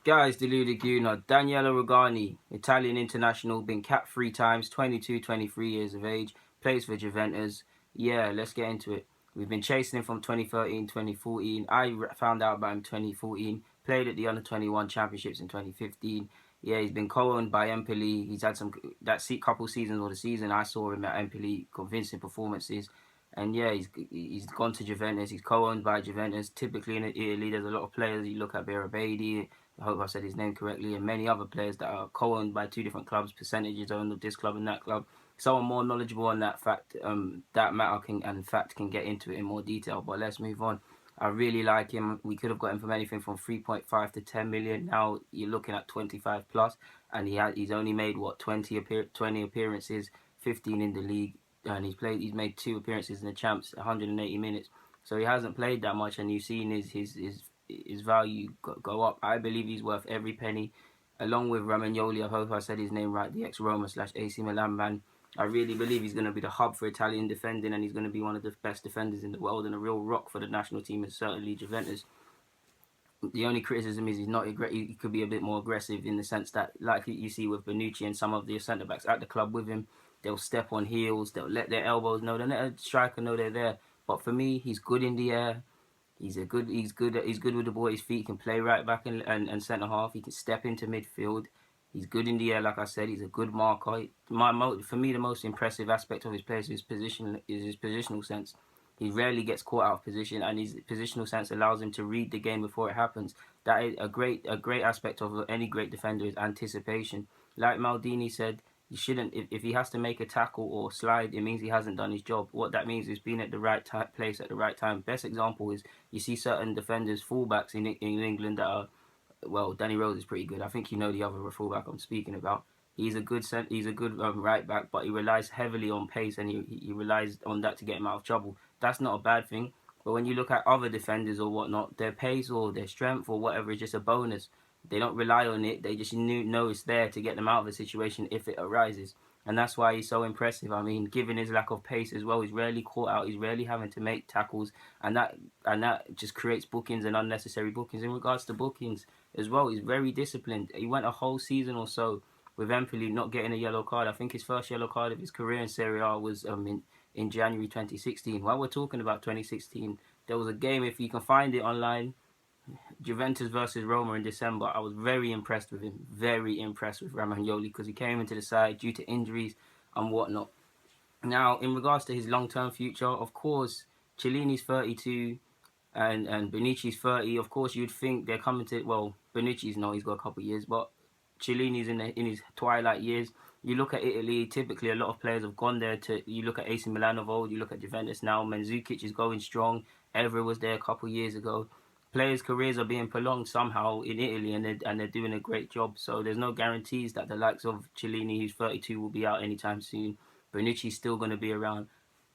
Guys, deluded Guna, Daniele Rugani, Italian international, been capped 3 times, 22, 23 years of age, plays for Juventus. Yeah, let's get into it. We've been chasing him from 2013, 2014. I found out about him 2014, played at the Under-21 Championships in 2015. Yeah, he's been co-owned by Empoli. He's had couple seasons or the season I saw him at Empoli, convincing performances. And yeah, he's gone to Juventus. He's co-owned by Juventus. Typically in Italy, there's a lot of players. You look at Berabedi, I hope I said his name correctly, and many other players that are co-owned by 2 different clubs, percentages owned of this club and that club. Someone more knowledgeable on that matter can get into it in more detail. But let's move on. I really like him. We could have got him from anything from 3.5 to 10 million. Now you're looking at 25 plus, and he's only made 20 appearances, 15 in the league, and he's made 2 appearances in the champs, 180 minutes. So he hasn't played that much, and you've seen his value go up. I believe he's worth every penny, along with Romagnoli. I hope I said his name right, the ex-Roma/AC Milan man. I really believe he's going to be the hub for Italian defending, and he's going to be one of the best defenders in the world and a real rock for the national team, and certainly Juventus. The only criticism is he could be a bit more aggressive, in the sense that, like you see with Bonucci and some of the centre-backs at the club with him, they'll step on heels, they'll let their elbows know, they'll let a striker know they're there. But for me, he's good in the air. He's good with the ball at his feet. He can play right back and centre half. He can step into midfield. He's good in the air, like I said. He's a good marker. For me, the most impressive aspect of his play is his positional sense. He rarely gets caught out of position, and his positional sense allows him to read the game before it happens. That is a great aspect of any great defender, is anticipation. Like Maldini said, you shouldn't, if he has to make a tackle or slide, it means he hasn't done his job. What that means is being at the right place at the right time. Best example is you see certain defenders, fullbacks in England that are, well, Danny Rose is pretty good. I think you know the other fullback I'm speaking about. He's a good right back, but he relies heavily on pace, and he relies on that to get him out of trouble. That's not a bad thing. But when you look at other defenders or whatnot, their pace or their strength or whatever is just a bonus. They don't rely on it. They just know it's there to get them out of a situation if it arises. And that's why he's so impressive. I mean, given his lack of pace as well, he's rarely caught out. He's rarely having to make tackles. And that just creates bookings and unnecessary bookings. In regards to bookings as well, he's very disciplined. He went a whole season or so with Empoli not getting a yellow card. I think his first yellow card of his career in Serie A was in January 2016. While we're talking about 2016, there was a game, if you can find it online, Juventus versus Roma in December. I was very impressed with him. Very impressed with Romagnoli, because he came into the side due to injuries and whatnot. Now, in regards to his long-term future, of course, Chiellini's 32 and Bonucci's 30. Of course, you'd think they're coming to... Well, Bonucci's not. He's got a couple of years. But Chiellini's in his twilight years. You look at Italy, typically a lot of players have gone there to... You look at AC Milan of old. You look at Juventus now. Mandzukic is going strong. Evra was there a couple of years ago. Players' careers are being prolonged somehow in Italy, and they're doing a great job. So there's no guarantees that the likes of Chiellini, who's 32, will be out anytime soon. Bonucci's still going to be around.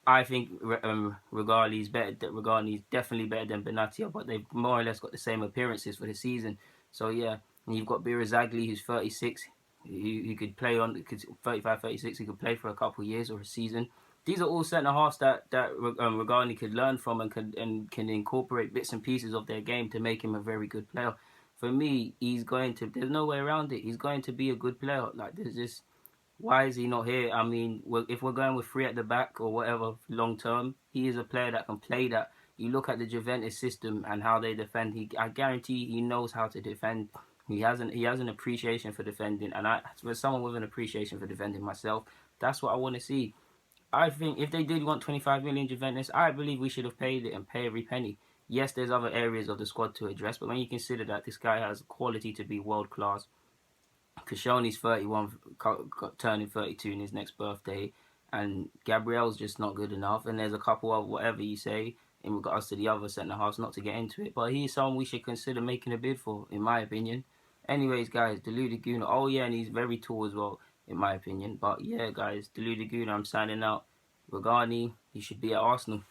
I think Rugani is definitely better than Benatia, but they've more or less got the same appearances for the season. So yeah, and you've got Berazagli, who's 36. He could play 35, 36. He could play for a couple of years or a season. These are all centre halves that Rugani could learn from and can incorporate bits and pieces of their game to make him a very good player. For me, there's no way around it. He's going to be a good player. Like, there's just, why is he not here? I mean, if we're going with 3 at the back or whatever long term, he is a player that can play that. You look at the Juventus system and how they defend. I guarantee he knows how to defend. He has an appreciation for defending, and as someone with an appreciation for defending myself, that's what I want to see. I think if they did want 25 million Juventus, I believe we should have paid it and pay every penny. Yes, there's other areas of the squad to address, but when you consider that this guy has quality to be world class, Koscielny's 31, turning 32 in his next birthday, and Gabriel's just not good enough, and there's a couple of whatever you say in regards to the other centre-halves, not to get into it, but he's someone we should consider making a bid for, in my opinion. Anyways, guys, Deluded Guna. Oh, yeah, and he's very tall as well, in my opinion. But, yeah, guys, Deluded Guna, I'm signing out. Rugani, he should be at Arsenal.